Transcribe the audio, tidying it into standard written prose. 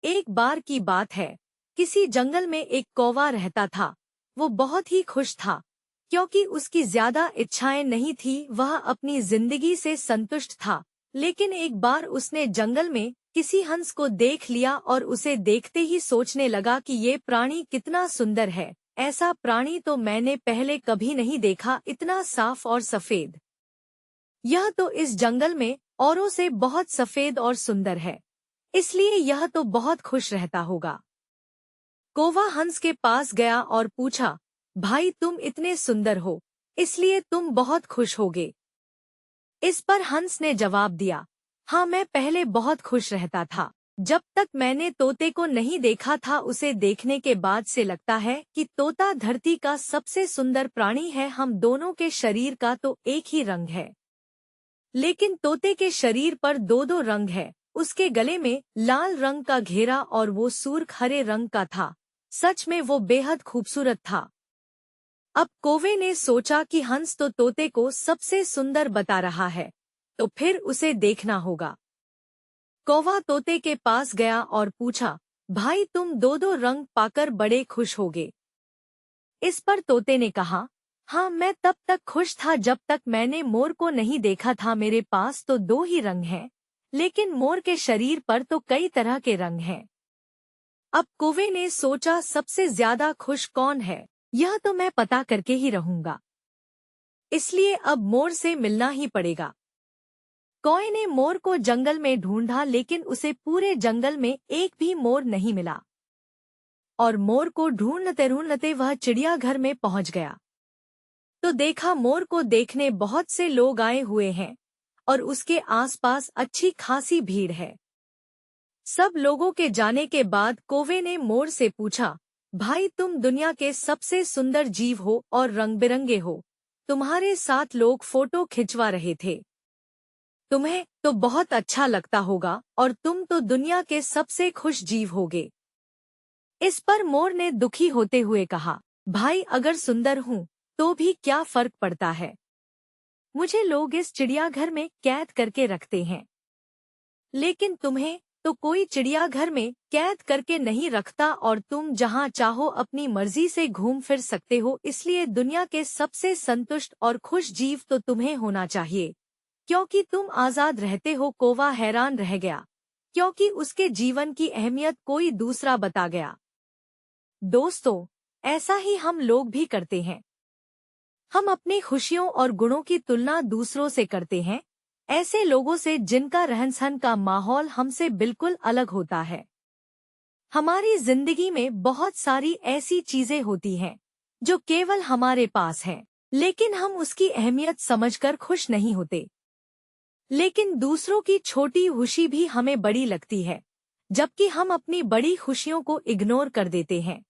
एक बार की बात है, किसी जंगल में एक कौवा रहता था। वो बहुत ही खुश था, क्योंकि उसकी ज्यादा इच्छाएं नहीं थी, वह अपनी जिंदगी से संतुष्ट था। लेकिन एक बार उसने जंगल में किसी हंस को देख लिया और उसे देखते ही सोचने लगा कि ये प्राणी कितना सुंदर है। ऐसा प्राणी तो मैंने पहले कभी नहीं देखा, इतना साफ और सफेद। यह तो इस जंगल में औरों से बहुत सफेद और सुंदर है, इसलिए यह तो बहुत खुश रहता होगा। कौवा हंस के पास गया और पूछा, भाई तुम इतने सुंदर हो, इसलिए तुम बहुत खुश होगे। इस पर हंस ने जवाब दिया, हाँ मैं पहले बहुत खुश रहता था। जब तक मैंने तोते को नहीं देखा था, उसे देखने के बाद से लगता है कि तोता धरती का सबसे सुंदर प्राणी है। हम दोनों के शरीर का तो एक ही रंग है, लेकिन तोते के शरीर पर दो दो रंग है। उसके गले में लाल रंग का घेरा और वो सुर्ख हरे रंग का था। सच में वो बेहद खूबसूरत था। अब कौवे ने सोचा कि हंस तो तोते को सबसे सुंदर बता रहा है, तो फिर उसे देखना होगा। कौवा तोते के पास गया और पूछा, भाई तुम दो दो रंग पाकर बड़े खुश होगे। इस पर तोते ने कहा, हाँ मैं तब तक खुश था जब तक मैंने मोर को नहीं देखा था। मेरे पास तो दो ही रंग हैं, लेकिन मोर के शरीर पर तो कई तरह के रंग हैं। अब कौवे ने सोचा, सबसे ज्यादा खुश कौन है, यह तो मैं पता करके ही रहूंगा, इसलिए अब मोर से मिलना ही पड़ेगा। कौवे ने मोर को जंगल में ढूंढा, लेकिन उसे पूरे जंगल में एक भी मोर नहीं मिला। और मोर को ढूंढते ढूंढते वह चिड़ियाघर में पहुंच गया, तो देखा मोर को देखने बहुत से लोग आए हुए हैं और उसके आसपास अच्छी खासी भीड़ है। सब लोगों के जाने के बाद कौवे ने मोर से पूछा, भाई तुम दुनिया के सबसे सुंदर जीव हो और रंग बिरंगे हो। तुम्हारे साथ लोग फोटो खिंचवा रहे थे, तुम्हें तो बहुत अच्छा लगता होगा और तुम तो दुनिया के सबसे खुश जीव होगे। इस पर मोर ने दुखी होते हुए कहा, भाई अगर सुंदर हूँ तो भी क्या फर्क पड़ता है, मुझे लोग इस चिड़ियाघर में कैद करके रखते हैं, लेकिन तुम्हें तो कोई चिड़ियाघर में कैद करके नहीं रखता और तुम जहाँ चाहो अपनी मर्जी से घूम फिर सकते हो। इसलिए दुनिया के सबसे संतुष्ट और खुश जीव तो तुम्हें होना चाहिए, क्योंकि तुम आजाद रहते हो। कौवा हैरान रह गया, क्योंकि उसके जीवन की अहमियत कोई दूसरा बता गया। दोस्तों, ऐसा ही हम लोग भी करते हैं। हम अपनी खुशियों और गुणों की तुलना दूसरों से करते हैं, ऐसे लोगों से जिनका रहन सहन का माहौल हमसे बिल्कुल अलग होता है। हमारी जिंदगी में बहुत सारी ऐसी चीजें होती हैं जो केवल हमारे पास हैं, लेकिन हम उसकी अहमियत समझकर खुश नहीं होते। लेकिन दूसरों की छोटी खुशी भी हमें बड़ी लगती है, जबकि हम अपनी बड़ी खुशियों को इग्नोर कर देते हैं।